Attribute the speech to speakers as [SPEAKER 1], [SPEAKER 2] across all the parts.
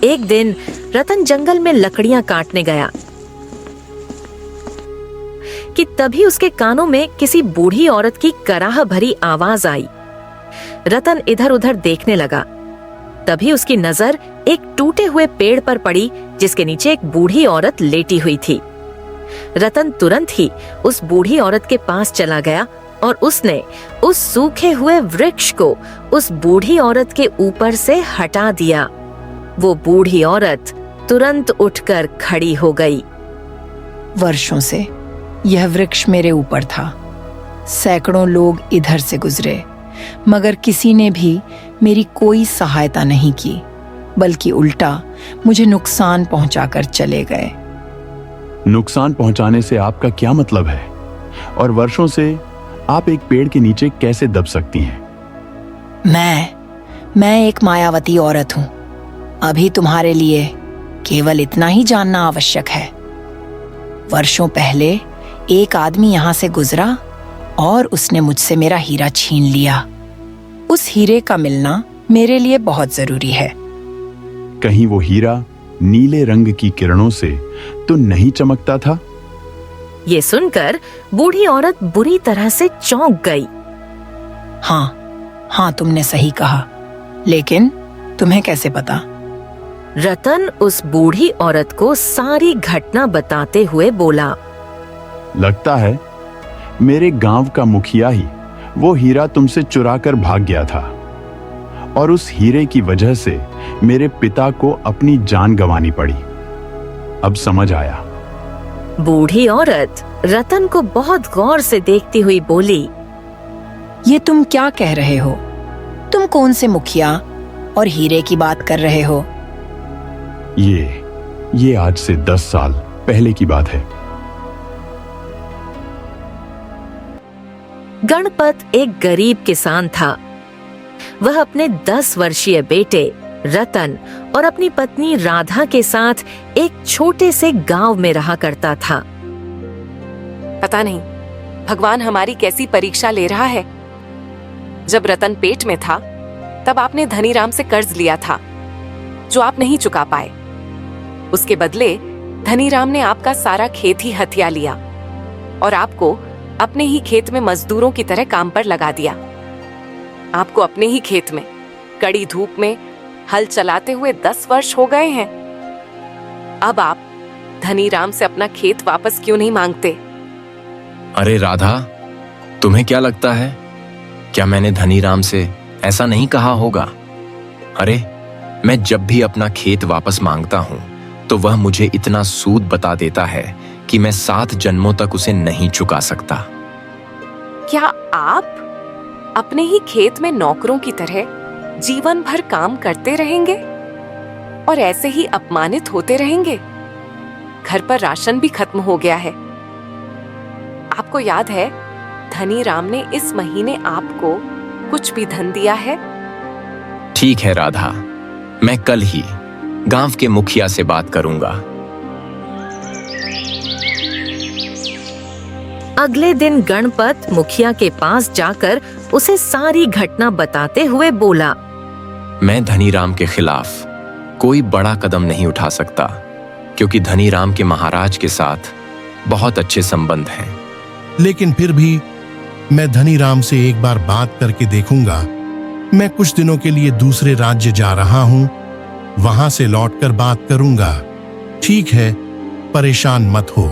[SPEAKER 1] एक दिन रतन जंगल में लकड़ियां काटने गया कि तभी उसके कानों में किसी बूढ़ी औरत की कराह भरी आवाज आई। रतन इधर उधर देखने लगा। तभी उसकी नजर एक टूटे हुए पेड़ पर पड़ी जिसके नीचे एक बूढ़ी औरत लेटी हुई थी। रतन तुरंत ही उस बूढ़ी औरत के पास चला गया और उसने उस सूखे हुए वृक्ष को उस बूढ़ी औरत के ऊपर से हटा दिया। वो बूढ़ी औरत तुरंत उठकर खड़ी हो गई।
[SPEAKER 2] वर्षों से यह वृक्ष मेरे ऊपर था। सैकड़ों लोग इधर से गुजरे, मगर किसी ने भी मेरी कोई सहायता नहीं की, बल्कि उल्टा मुझे नुकसान पहुंचाकर चले गए।
[SPEAKER 3] नुकसान पहुंचाने से आपका क्या मतलब है? और वर्षों से आप एक पेड़ के नीचे कैसे दब सकती हैं?
[SPEAKER 2] मैं एक मायावती औरत हूं। अभी तुम्हारे लिए केवल इतना ही जानना आवश्यक है। वर्षों पहले एक आदमी यहां से गुजरा और उसने मुझसे मेरा हीरा छीन लिया। उस हीरे का मिलना मेरे लिए बहुत जरूरी है।
[SPEAKER 3] कहीं वो हीरा नीले रंग की किरणों से तो नहीं चमकता था?
[SPEAKER 1] ये सुनकर बूढ़ी औरत बुरी तरह से चौंक गई।
[SPEAKER 2] हाँ, तुमने सही कहा, लेकिन तुम्हें कैसे पता?
[SPEAKER 1] रतन उस बूढ़ी औरत को सारी घटना बताते हुए बोला।
[SPEAKER 3] लगता है मेरे गांव का मुखिया ही वो हीरा तुमसे चुरा कर भाग गया था, और उस हीरे की वजह से मेरे पिता को अपनी जान गंवानी पड़ी। अब समझ आया।
[SPEAKER 1] बूढ़ी औरत रतन को बहुत गौर से देखती हुई बोली,
[SPEAKER 2] ये तुम क्या कह रहे हो? तुम कौन से मुखिया और हीरे की बात कर रहे हो?
[SPEAKER 3] ये आज से 10 साल पहले की बात है।
[SPEAKER 1] गणपत एक गरीब किसान था। वह अपने 10 वर्षीय बेटे रतन और अपनी पत्नी राधा के साथ एक छोटे से गांव में रहा करता था।
[SPEAKER 4] पता नहीं भगवान हमारी कैसी परीक्षा ले रहा है। जब रतन पेट में था तब आपने धनीराम से कर्ज लिया था जो आप नहीं चुका पाए। उसके बदले धनीराम ने आपका सारा खेत ही हथिया लिया और आपको अपने ही खेत में मजदूरों की तरह काम पर लगा दिया। आपको अपने ही खेत में कड़ी धूप में हल चलाते हुए 10 वर्ष हो गए हैं। अब आप धनीराम से अपना खेत वापस क्यों नहीं मांगते?
[SPEAKER 5] अरे राधा, तुम्हें क्या लगता है, क्या मैंने धनीराम से ऐसा नहीं कहा होगा? अरे मैं जब भी अपना खेत वापस मांगता हूं तो वह मुझे इतना सूद बता देता है कि मैं 7 जन्मों तक उसे नहीं चुका सकता।
[SPEAKER 4] क्या आप अपने ही खेत में नौकरों की तरह जीवन भर काम करते रहेंगे और ऐसे ही अपमानित होते रहेंगे? घर पर राशन भी खत्म हो गया है। आपको याद है धनीराम ने इस महीने आपको कुछ भी धन दिया है?
[SPEAKER 5] ठीक है राधा, मैं कल ही गांव के मुखिया से बात करूंगा।
[SPEAKER 1] अगले दिन गणपत मुखिया के पास जाकर उसे सारी घटना बताते हुए बोला,
[SPEAKER 5] मैं धनीराम के खिलाफ कोई बड़ा कदम नहीं उठा सकता क्योंकि धनीराम के महाराज के साथ बहुत अच्छे संबंध हैं।
[SPEAKER 6] लेकिन फिर भी मैं धनीराम से एक बार बात करके देखूंगा। मैं कुछ दिनों के लिए दूसरे राज्य जा रहा हूं, वहां से लौटकर बात करूंगा। ठीक है, परेशान मत हो।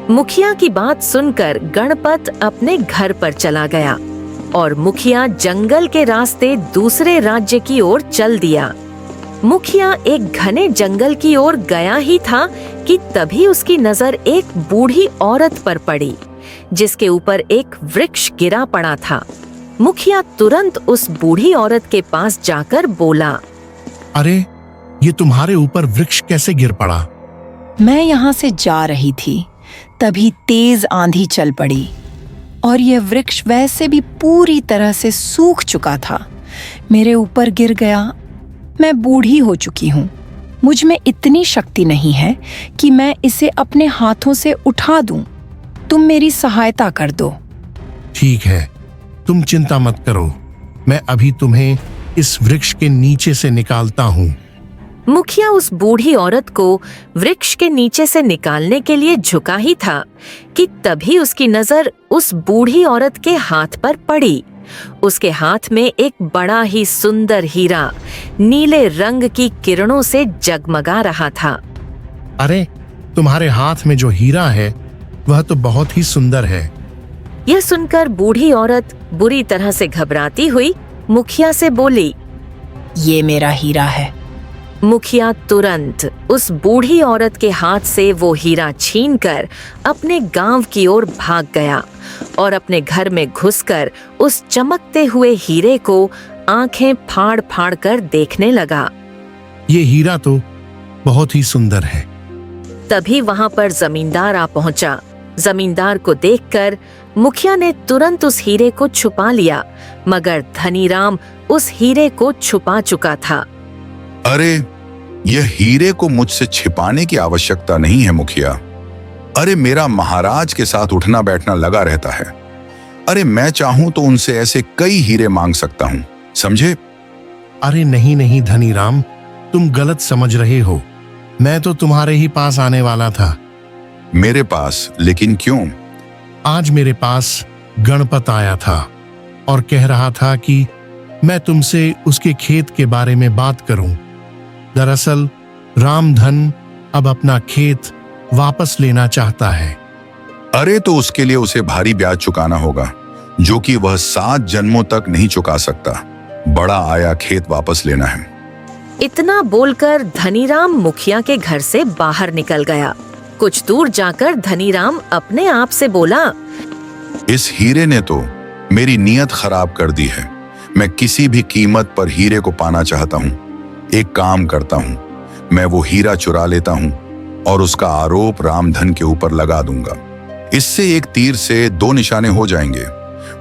[SPEAKER 1] मुखिया की बात सुनकर गणपत अपने घर पर चला गया और मुखिया जंगल के रास्ते दूसरे राज्य की ओर चल दिया। मुखिया एक घने जंगल की ओर गया ही था कि तभी उसकी नजर एक बूढ़ी औरत पर पड़ी जिसके ऊपर एक वृक्ष गिरा पड़ा था। मुखिया तुरंत उस बूढ़ी औरत के पास जाकर बोला,
[SPEAKER 6] अरे ये तुम्हारे ऊपर वृक्ष कैसे गिर पड़ा?
[SPEAKER 2] मैं यहाँ से जा रही थी, तभी तेज आंधी चल पड़ी और यह वृक्ष वैसे भी पूरी तरह से सूख चुका था। मेरे ऊपर गिर गया। मैं बूढ़ी हो चुकी हूँ। मुझ में इतनी शक्ति नहीं है कि मैं इसे अपने हाथों से उठा दूं। तुम मेरी सहायता कर दो।
[SPEAKER 6] ठीक है, तुम चिंता मत करो। मैं अभी तुम्हें इस वृक्ष के नीचे से निकालता हूँ।
[SPEAKER 1] मुखिया उस बूढ़ी औरत को वृक्ष के नीचे से निकालने के लिए झुका ही था कि तभी उसकी नजर उस बूढ़ी औरत के हाथ पर पड़ी। उसके हाथ में एक बड़ा ही सुंदर हीरा नीले रंग की किरणों से जगमगा रहा था।
[SPEAKER 6] अरे, तुम्हारे हाथ में जो हीरा है वह तो बहुत ही सुंदर है।
[SPEAKER 1] यह सुनकर बूढ़ी औरत बुरी तरह से घबराती हुई मुखिया से बोली,
[SPEAKER 2] ये मेरा हीरा है।
[SPEAKER 1] मुखिया तुरंत उस बूढ़ी औरत के हाथ से वो हीरा छीनकर अपने गांव की ओर भाग गया और अपने घर में घुसकर उस चमकते हुए हीरे को आंखें फाड़ फाड़ कर देखने लगा।
[SPEAKER 6] ये हीरा तो बहुत ही सुंदर है।
[SPEAKER 1] तभी वहां पर जमींदार आ पहुंचा। जमींदार को देखकर मुखिया ने तुरंत उस हीरे को छुपा लिया, मगर धनीराम उस हीरे को छुपा चुका था।
[SPEAKER 7] अरे, यह हीरे को मुझसे छिपाने की आवश्यकता नहीं है मुखिया। अरे, मेरा महाराज के साथ उठना बैठना लगा रहता है। अरे, मैं चाहूं तो उनसे ऐसे कई हीरे मांग सकता हूं, समझे?
[SPEAKER 6] अरे नहीं नहीं धनीराम, तुम गलत समझ रहे हो। मैं तो तुम्हारे ही पास आने वाला था।
[SPEAKER 7] मेरे पास? लेकिन क्यों?
[SPEAKER 6] आज मेरे पास गणपत आया था और कह रहा था कि मैं तुमसे उसके खेत के बारे में बात करूं। दरअसल रामधन अब अपना खेत वापस लेना चाहता है।
[SPEAKER 7] अरे, तो उसके लिए उसे भारी ब्याज चुकाना होगा, जो कि वह 7 जन्मों तक नहीं चुका सकता। बड़ा आया खेत वापस लेना है।
[SPEAKER 1] इतना बोलकर धनीराम मुखिया के घर से बाहर निकल गया। कुछ दूर जाकर धनीराम अपने आप से बोला,
[SPEAKER 7] इस हीरे ने तो मेरी नीयत खराब कर दी है। मैं किसी भी कीमत पर हीरे को पाना चाहता हूँ। एक काम करता हूँ, मैं वो हीरा चुरा लेता हूँ और उसका आरोप रामधन के ऊपर लगा दूंगा। इससे एक तीर से 2 निशाने हो जाएंगे।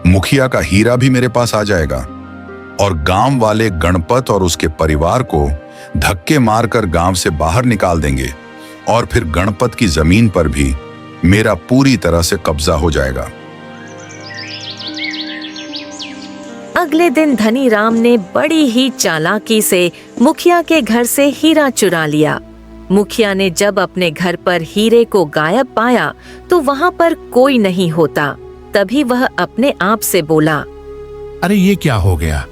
[SPEAKER 7] मुखिया का हीरा भी मेरे पास आ जाएगा और गांव वाले गणपत और उसके परिवार को धक्के मारकर गांव से बाहर निकाल देंगे और फिर गणपत की जमीन पर भी मेरा पूरी तरह से कब्जा हो जाएगा।
[SPEAKER 1] अगले दिन धनीराम ने बड़ी ही चालाकी से मुखिया के घर से हीरा चुरा लिया। मुखिया ने जब अपने घर पर हीरे को गायब पाया तो वहां पर कोई नहीं होता। तभी वह अपने आप से बोला,
[SPEAKER 6] अरे ये क्या हो गया?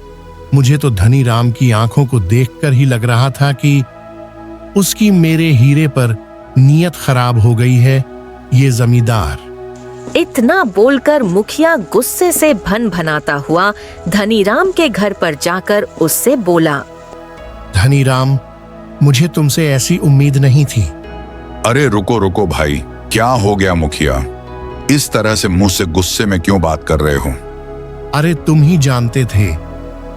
[SPEAKER 6] मुझे तो धनीराम की आंखों को देखकर ही लग रहा था कि उसकी मेरे हीरे पर नीयत खराब हो गई है। ये जमींदार।
[SPEAKER 1] इतना बोलकर मुखिया गुस्से से भन भनाता हुआ धनीराम के घर पर जाकर उससे बोला,
[SPEAKER 6] धनीराम, मुझे तुमसे ऐसी उम्मीद नहीं थी।
[SPEAKER 7] अरे रुको रुको भाई, क्या हो गया मुखिया? इस तरह से मुझसे गुस्से में क्यों बात कर रहे हो?
[SPEAKER 6] अरे तुम ही जानते थे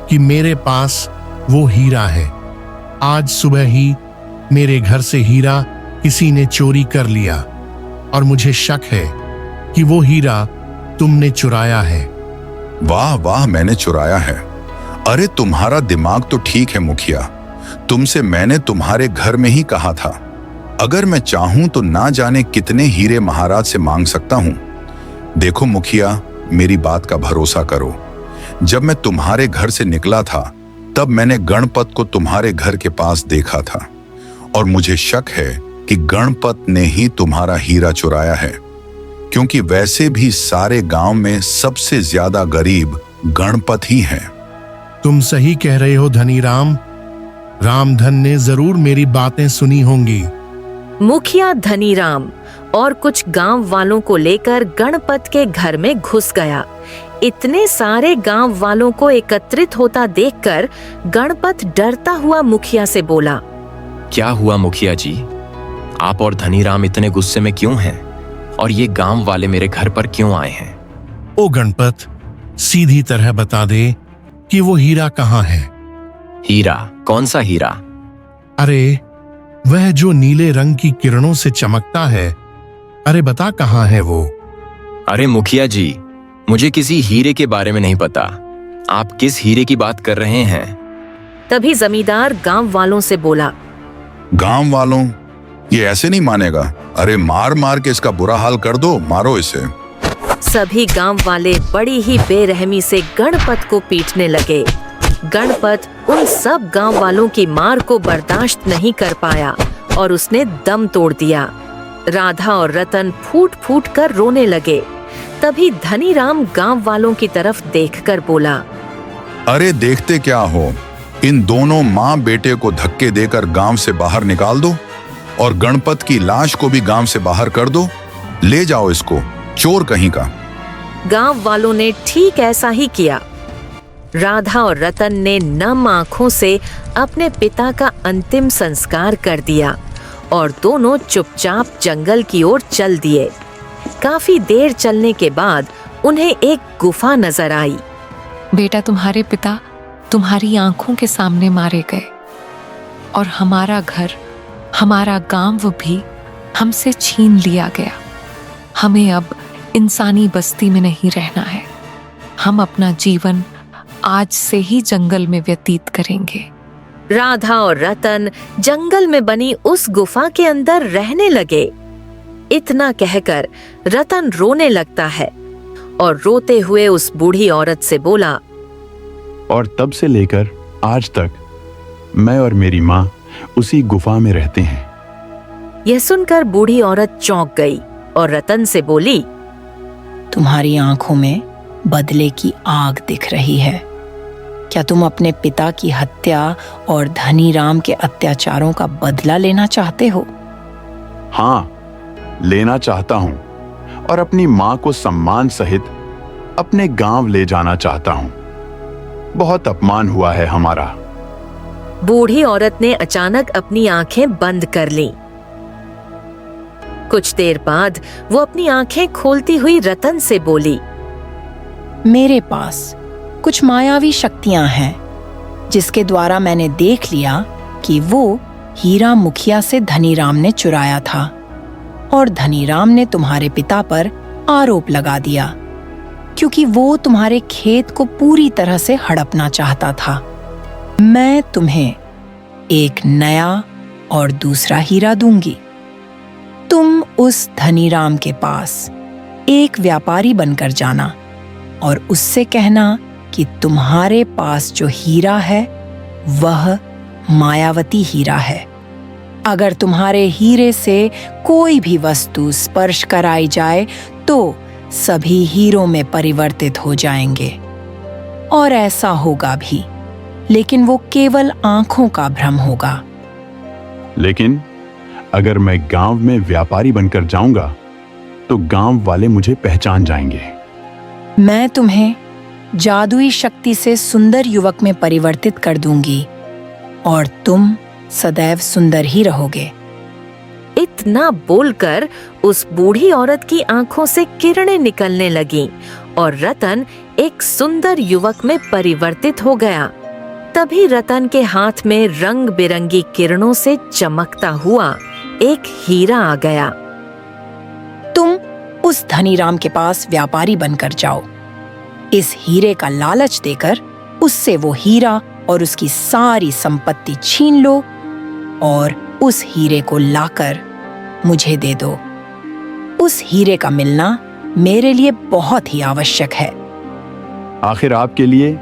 [SPEAKER 6] कि मेरे पास वो हीरा है। आज सुबह ही मेरे घर से हीरा किसी ने चोरी कर लिया और मुझे शक है कि वो हीरा तुमने चुराया है।
[SPEAKER 7] वाह वाह, मैंने चुराया है? अरे तुम्हारा दिमाग तो ठीक है मुखिया। तुमसे मैंने तुम्हारे घर में ही कहा था, अगर मैं चाहूं तो ना जाने कितने हीरे महाराज से मांग सकता हूं। देखो मुखिया, मेरी बात का भरोसा करो। जब मैं तुम्हारे घर से निकला था तब मैंने गणपत को तुम्हारे घर के पास देखा था और मुझे शक है कि गणपत ने ही तुम्हारा हीरा चुराया है, क्योंकि वैसे भी सारे गांव में सबसे ज्यादा गरीब गणपत ही है।
[SPEAKER 6] तुम सही कह रहे हो धनीराम। रामधन ने जरूर मेरी बातें सुनी होंगी।
[SPEAKER 1] मुखिया धनीराम और कुछ गांव वालों को लेकर गणपत के घर में घुस गया। इतने सारे गांव वालों को एकत्रित होता देखकर गणपत डरता हुआ मुखिया से बोला,
[SPEAKER 5] क्या हुआ मुखिया जी? आप और धनीराम इतने गुस्से में क्यों हैं? और ये गांव वाले मेरे घर पर क्यों आए हैं?
[SPEAKER 6] ओ गणपत, सीधी तरह बता दे कि वो हीरा कहाँ है।
[SPEAKER 5] हीरा? कौन सा हीरा?
[SPEAKER 6] अरे वह जो नीले रंग की किरणों से चमकता है। अरे बता कहाँ है वो?
[SPEAKER 5] अरे मुखिया जी, मुझे किसी हीरे के बारे में नहीं पता। आप किस हीरे की बात कर रहे हैं?
[SPEAKER 1] तभी जमींदार गांव वालों से बोला,
[SPEAKER 7] गांव वालों, ये ऐसे नहीं मानेगा। अरे मार मार के इसका बुरा हाल कर दो, मारो इसे।
[SPEAKER 1] सभी गांव वाले बड़ी ही बेरहमी से गणपत को पीटने लगे। गणपत उन सब गांव वालों की मार को बर्दाश्त नहीं कर पाया और उसने दम तोड़ दिया। राधा और रतन फूट फूट कर रोने लगे। तभी धनीराम गांव वालों की तरफ देखकर बोला,
[SPEAKER 7] अरे देखते क्या हो, इन दोनों माँ बेटे को धक्के देकर गांव से बाहर निकाल दो और गणपत की लाश को भी गांव से बाहर कर दो। ले जाओ इसको, चोर कहीं का।
[SPEAKER 1] गांव वालों ने ठीक ऐसा ही किया। राधा और रतन ने नम आंखों से अपने पिता का अंतिम संस्कार कर दिया और दोनों चुपचाप जंगल की ओर चल दिए। काफी देर चलने के बाद उन्हें एक गुफा नजर आई।
[SPEAKER 8] बेटा, तुम्हारे पिता तुम्हारी आंखों के सामने मारे गए और हमारा घर, हमारा गांव भी हमसे छीन लिया गया। हमें अब इंसानी बस्ती में नहीं रहना है। हम अपना जीवन आज से ही जंगल में व्यतीत करेंगे।
[SPEAKER 1] राधा और रतन जंगल में बनी उस गुफा के अंदर रहने लगे। इतना कहकर रतन रोने लगता है और रोते हुए उस बूढ़ी औरत से बोला,
[SPEAKER 3] और तब से लेकर आज तक मैं और मेरी माँ उसी गुफा में रहते हैं।
[SPEAKER 1] यह सुनकर बूढ़ी औरत चौंक गई और रतन से बोली,
[SPEAKER 2] तुम्हारी आंखों में बदले की आग दिख रही है। क्या तुम अपने पिता की हत्या और धनीराम के अत्याचारों का बदला लेना चाहते हो?
[SPEAKER 3] हाँ, लेना चाहता हूँ और अपनी माँ को सम्मान सहित अपने गांव ले जाना चाहता हूँ। बहुत अपमान हुआ है हमारा।
[SPEAKER 1] बूढ़ी औरत ने अचानक अपनी आंखें बंद कर लीं। कुछ देर बाद वो अपनी आंखें खोलती हुई रतन से बोली,
[SPEAKER 2] मेरे पास कुछ मायावी शक्तियां हैं जिसके द्वारा मैंने देख लिया कि वो हीरा मुखिया से धनीराम ने चुराया था और धनीराम ने तुम्हारे पिता पर आरोप लगा दिया क्योंकि वो तुम्हारे खेत को पूरी तरह से हड़पना चाहता था। मैं तुम्हें एक नया और दूसरा हीरा दूंगी। तुम उस धनीराम के पास एक व्यापारी बनकर जाना और उससे कहना कि तुम्हारे पास जो हीरा है वह मायावती हीरा है। अगर तुम्हारे हीरे से कोई भी वस्तु स्पर्श कराई जाए तो सभी हीरों में परिवर्तित हो जाएंगे। और ऐसा होगा भी, लेकिन वो केवल आंखों का भ्रम होगा।
[SPEAKER 3] लेकिन अगर मैं गांव में व्यापारी बनकर जाऊंगा तो गांव वाले मुझे पहचान जाएंगे।
[SPEAKER 2] मैं तुम्हें जादुई शक्ति से सुंदर युवक में परिवर्तित कर दूंगी और तुम सदैव सुंदर ही रहोगे।
[SPEAKER 1] इतना बोलकर उस बूढ़ी औरत की आंखों से किरणें निकलने लगीं और रतन एक सुंदर युवक में परिवर्तित हो गया। तभी रतन के हाथ में रंग बिरंगी किरणों से चमकता हुआ एक हीरा आ गया।
[SPEAKER 2] तुम उस धनीराम के पास व्यापारी बनकर जाओ। इस हीरे का लालच देकर उससे वो हीरा और उसकी सारी संपत्ति छीन लो और उस हीरे को लाकर मुझे दे दो। उस हीरे का मिलना मेरे लिए बहुत ही आवश्यक है।
[SPEAKER 3] आखिर आपके लिए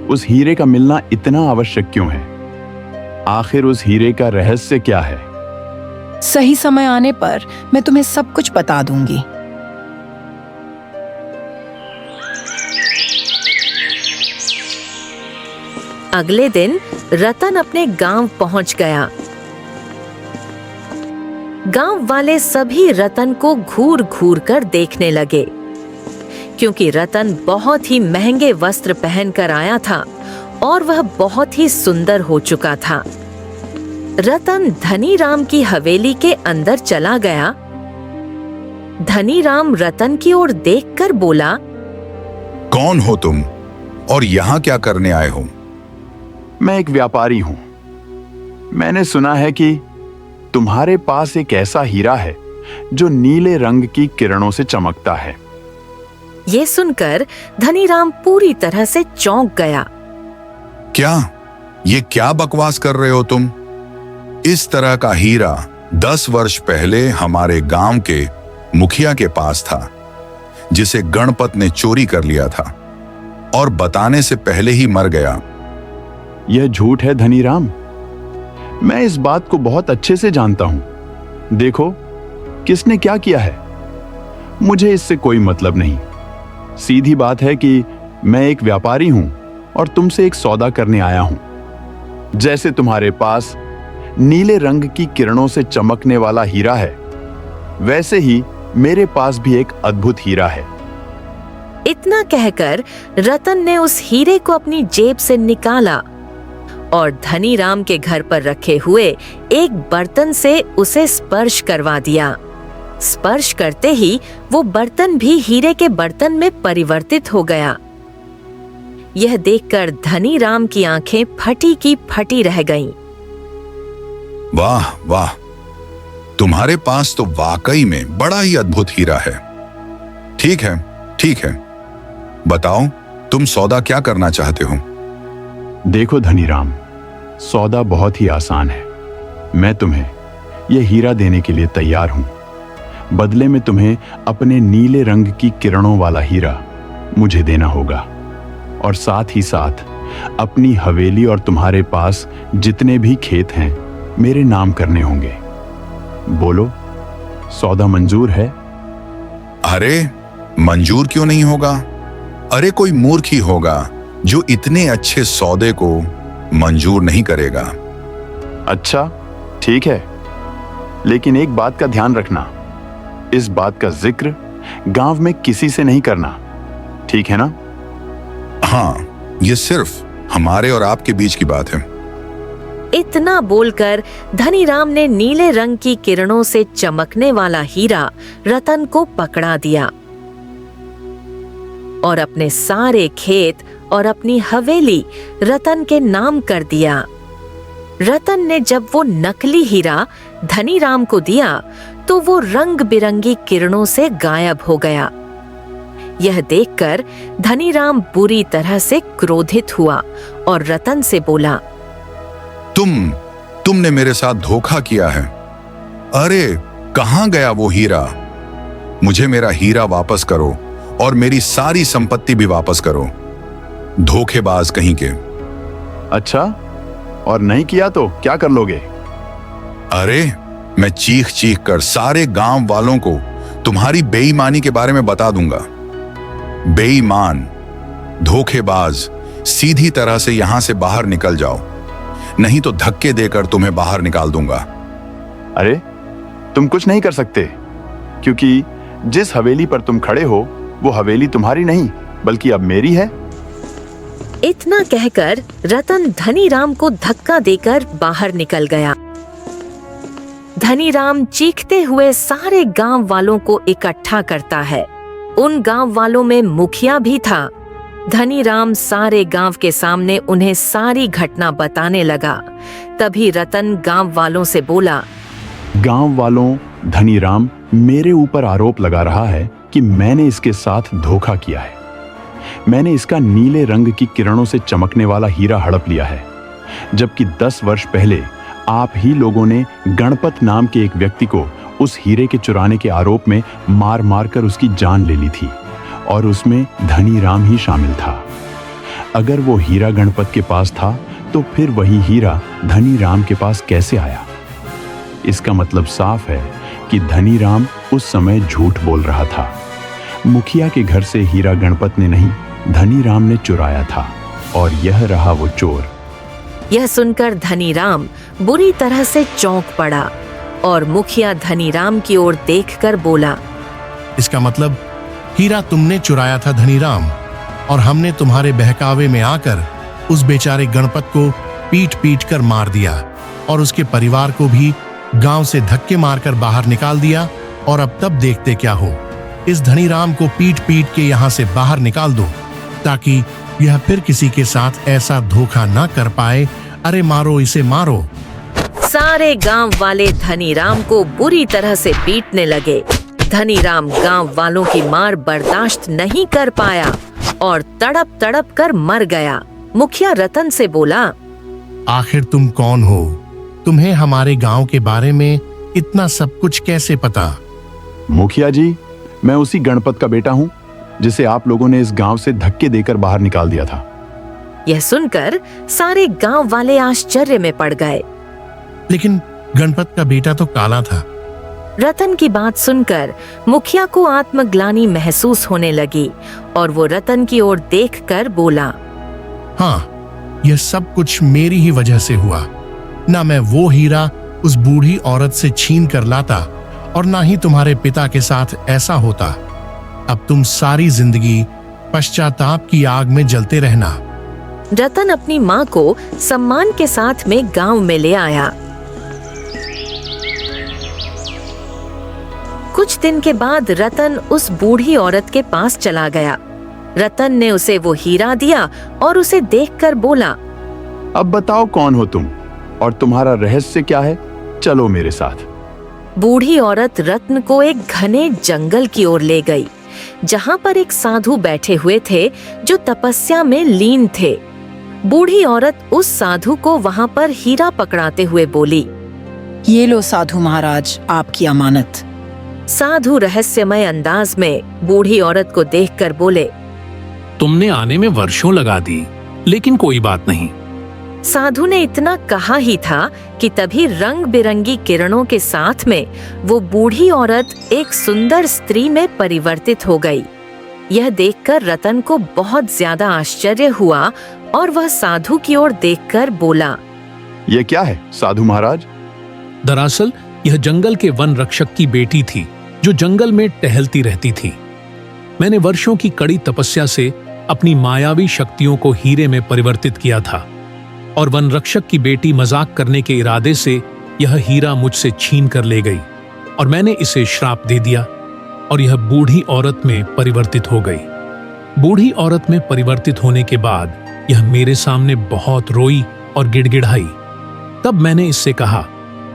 [SPEAKER 3] उस हीरे का मिलना इतना आवश्यक क्यों है? आखिर उस हीरे का रहस्य क्या है?
[SPEAKER 2] सही समय आने पर मैं तुम्हें सब कुछ बता दूंगी।
[SPEAKER 1] अगले दिन रतन अपने गांव पहुंच गया। गांव वाले सभी रतन को घूर घूर कर देखने लगे क्योंकि रतन बहुत ही महंगे वस्त्र पहनकर आया था और वह बहुत ही सुंदर हो चुका था। रतन धनीराम की हवेली के अंदर चला गया। धनीराम रतन की ओर देखकर बोला,
[SPEAKER 7] कौन हो तुम और यहाँ क्या करने आए हो?
[SPEAKER 3] मैं एक व्यापारी हूं। मैंने सुना है कि तुम्हारे पास एक ऐसा हीरा है जो नीले रंग की किरणों से चमकता है।
[SPEAKER 1] ये सुनकर धनीराम पूरी तरह से चौंक गया।
[SPEAKER 7] क्या? ये क्या बकवास कर रहे हो तुम? इस तरह का हीरा 10 वर्ष पहले हमारे गांव के मुखिया के पास था, जिसे गणपत ने चोरी कर लिया था और बताने से पहले ही मर गया।
[SPEAKER 3] यह झूठ है धनीराम। मैं इस बात को बहुत अच्छे से जानता हूं। देखो किसने क्या किया है, मुझे इससे कोई मतलब नहीं। सीधी बात है कि मैं एक व्यापारी हूं और तुमसे एक सौदा करने आया हूं। जैसे तुम्हारे पास नीले रंग की किरणों से चमकने वाला हीरा है, वैसे ही मेरे पास भी एक अद्भुत हीरा है।
[SPEAKER 1] इतना कहकर रतन ने उस हीरे को अपनी जेब से निकाला और धनीराम के घर पर रखे हुए एक बर्तन से उसे स्पर्श करवा दिया। स्पर्श करते ही वो बर्तन भी हीरे के बर्तन में परिवर्तित हो गया। यह देखकर धनीराम की आंखें फटी की फटी रह गईं।
[SPEAKER 7] वाह वाह, तुम्हारे पास तो वाकई में बड़ा ही अद्भुत हीरा है। ठीक है, ठीक है, बताओ तुम सौदा क्या करना चाहते हो?
[SPEAKER 3] देखो धनीराम, सौदा बहुत ही आसान है। मैं तुम्हें यह हीरा देने के लिए तैयार हूं। बदले में तुम्हें अपने नीले रंग की किरणों वाला हीरा मुझे देना होगा, और साथ ही साथ अपनी हवेली और तुम्हारे पास जितने भी खेत हैं मेरे नाम करने होंगे। बोलो, सौदा मंजूर है?
[SPEAKER 7] अरे मंजूर क्यों नहीं होगा? अरे कोई मूर्ख ही होगा जो इतने अच्छे सौदे को मंजूर नहीं करेगा।
[SPEAKER 3] अच्छा ठीक है, लेकिन एक बात का ध्यान रखना, इस बात का जिक्र गांव में किसी से नहीं करना, ठीक है ना?
[SPEAKER 7] हाँ, ये सिर्फ हमारे और आपके बीच की बात है।
[SPEAKER 1] इतना बोलकर धनीराम ने नीले रंग की किरणों से चमकने वाला हीरा रतन को पकड़ा दिया और अपने सारे खेत और अपनी हवेली रतन के नाम कर दिया। रतन ने जब वो नकली हीरा धनीराम को दिया तो वो रंग बिरंगी किरणों से गायब हो गया। यह देखकर धनीराम बुरी तरह से क्रोधित हुआ और रतन से बोला,
[SPEAKER 7] तुमने मेरे साथ धोखा किया है। अरे कहां गया वो हीरा? मुझे मेरा हीरा वापस करो और मेरी सारी संपत्ति भी वापस करो, धोखेबाज कहीं के।
[SPEAKER 3] अच्छा, और नहीं किया तो क्या कर लोगे?
[SPEAKER 7] अरे मैं चीख चीख कर सारे गांव वालों को तुम्हारी बेईमानी के बारे में बता दूंगा। बेईमान, धोखेबाज, सीधी तरह से यहां से बाहर निकल जाओ, नहीं तो धक्के देकर तुम्हें बाहर निकाल दूंगा।
[SPEAKER 3] अरे तुम कुछ नहीं कर सकते, क्योंकि जिस हवेली पर तुम खड़े हो वो हवेली तुम्हारी नहीं बल्कि अब मेरी है।
[SPEAKER 1] इतना कहकर रतन धनीराम को धक्का देकर बाहर निकल गया। धनीराम चीखते हुए सारे गांव वालों को इकट्ठा करता है। उन गांव वालों में मुखिया भी था। धनीराम सारे गांव के सामने उन्हें सारी घटना बताने लगा। तभी रतन गांव वालों से बोला,
[SPEAKER 3] गांव वालों, धनीराम मेरे ऊपर आरोप लगा रहा है कि मैंने इसके साथ धोखा किया है। मैंने इसका नीले रंग की किरणों से चमकने वाला हीरा हड़प लिया है, जबकि 10 वर्ष पहले आप ही लोगों ने गणपत नाम के एक व्यक्ति को उस हीरे के चुराने के आरोप में मार मार कर उसकी जान ले ली थी, और उसमें धनीराम ही शामिल था। अगर वो हीरा गणपत के पास था तो फिर वही हीरा धनीराम के पास कैसे आया? इसका मतलब साफ है कि धनीराम उस समय झूठ बोल रहा था। मुखिया के घर से हीरा गणपत ने नहीं, धनीराम ने चुराया था, और यह रहा वो चोर।
[SPEAKER 1] यह सुनकर धनीराम बुरी तरह से चौंक पड़ा और मुखिया धनीराम की ओर देखकर बोला,
[SPEAKER 6] इसका मतलब हीरा तुमने चुराया था धनीराम, और हमने तुम्हारे बहकावे में आकर उस बेचारे गणपत को पीट पीट कर मार दिया और उसके परिवार को भी गांव से धक्के मारकर बाहर निकाल दिया। और अब तब देखते क्या हो, इस धनीराम को पीट पीट के यहाँ से बाहर निकाल दो ताकि यह फिर किसी के साथ ऐसा धोखा ना कर पाए। अरे मारो इसे, मारो।
[SPEAKER 1] सारे गांव वाले धनीराम को बुरी तरह से पीटने लगे। धनीराम गांव वालों की मार बर्दाश्त नहीं कर पाया और तड़प तड़प कर मर गया। मुखिया रतन से बोला,
[SPEAKER 6] आखिर तुम कौन हो? तुम्हें हमारे गांव के बारे में इतना सब कुछ कैसे पता?
[SPEAKER 3] मुखिया जी, मैं उसी गणपत का बेटा हूं जिसे आप लोगों ने इस गांव से धक्के देकर बाहर निकाल दिया था।
[SPEAKER 1] यह सुनकर सारे गांव वाले आश्चर्य में पड़ गए।
[SPEAKER 6] लेकिन गणपत का बेटा तो काला था।
[SPEAKER 1] रतन की बात सुनकर मुखिया को आत्मग्लानि महसूस होने लगी और वो रतन की ओर देखकर बोला,
[SPEAKER 6] हाँ, यह सब कुछ मेरी ही वजह से हुआ। ना मैं वो हीरा उस बूढ़ी औरत से छीन कर लाता और ना ही तुम्हारे पिता के साथ ऐसा होता। अब तुम सारी जिंदगी पश्चाताप की आग में जलते रहना।
[SPEAKER 1] रतन अपनी माँ को सम्मान के साथ में गांव में ले आया। कुछ दिन के बाद रतन उस बूढ़ी औरत के पास चला गया। रतन ने उसे वो हीरा दिया और उसे देखकर बोला,
[SPEAKER 3] अब बताओ कौन हो तुम और तुम्हारा रहस्य क्या है? चलो मेरे साथ।
[SPEAKER 1] बूढ़ी औरत रत्न को एक घने जंगल की ओर ले गई, जहां पर एक साधु बैठे हुए थे जो तपस्या में लीन थे। बूढ़ी औरत उस साधु को वहां पर हीरा पकड़ाते हुए बोली,
[SPEAKER 2] ये लो साधु महाराज, आपकी अमानत।
[SPEAKER 1] साधु रहस्यमय अंदाज में बूढ़ी औरत को देखकर बोले,
[SPEAKER 9] तुमने आने में वर्षों लगा दी, लेकिन कोई बात नहीं।
[SPEAKER 1] साधु ने इतना कहा ही था कि तभी रंग बिरंगी किरणों के साथ में वो बूढ़ी औरत एक सुंदर स्त्री में परिवर्तित हो गई। यह देखकर रतन को बहुत ज्यादा आश्चर्य हुआ और वह साधु की ओर देखकर बोला,
[SPEAKER 3] यह क्या है साधु महाराज?
[SPEAKER 9] दरअसल यह जंगल के वन रक्षक की बेटी थी जो जंगल में टहलती रहती थी। मैंने वर्षों की कड़ी तपस्या से अपनी मायावी शक्तियों को हीरे में परिवर्तित किया था और वन रक्षक की बेटी मजाक करने के इरादे से यह हीरा मुझसे छीन कर ले गई और मैंने इसे श्राप दे दिया और यह बूढ़ी औरत में परिवर्तित हो गई। बूढ़ी औरत में परिवर्तित होने के बाद यह मेरे सामने बहुत रोई और गिड़गिड़ाई। तब मैंने इससे कहा,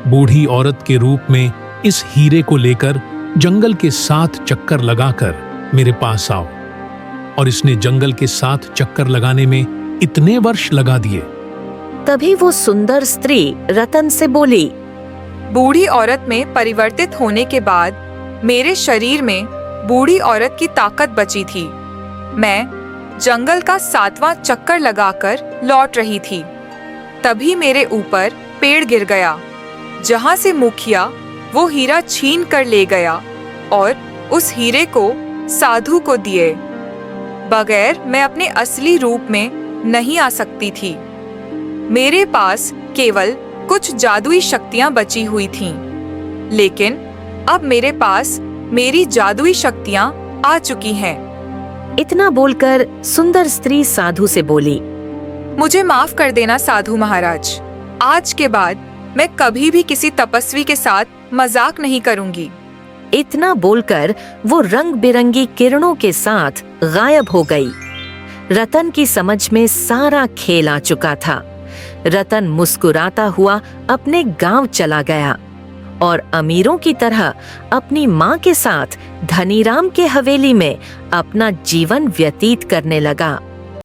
[SPEAKER 9] बूढ़ी औरत के रूप में इस हीरे को लेकर जंगल के 7 चक्कर लगाकर मेरे पास आओ। और इसने जंगल के 7 चक्कर लगाने में इतने वर्ष लगा दिए।
[SPEAKER 1] तभी वो सुंदर स्त्री रतन से बोली,
[SPEAKER 10] बूढ़ी औरत में परिवर्तित होने के बाद मेरे शरीर में बूढ़ी औरत की ताकत बची थी। मैं जंगल का 7वां चक्कर लगाकर लौट रही थी। तभी मेरे ऊपर पेड़ गिर गया, जहां से मुखिया वो हीरा छीन कर ले गया और उस हीरे को साधु को दिए। बगैर मैं अपने असली रूप में नहीं आ सकती थी। मेरे पास केवल कुछ जादुई शक्तियां बची हुई थीं, लेकिन अब मेरे पास मेरी जादुई शक्तियां आ चुकी हैं।
[SPEAKER 1] इतना बोलकर सुंदर स्त्री साधु से बोली,
[SPEAKER 10] मुझे माफ कर देना साधु महाराज। आज के बाद मैं कभी भी किसी तपस्वी के साथ मजाक नहीं करूंगी।
[SPEAKER 1] इतना बोलकर वो रंग बिरंगी किरणों के साथ गायब हो गई। रतन की समझ में सारा खेल आ चुका था। रतन मुस्कुराता हुआ अपने गांव चला गया और अमीरों की तरह अपनी माँ के साथ धनीराम के हवेली में अपना जीवन व्यतीत करने लगा।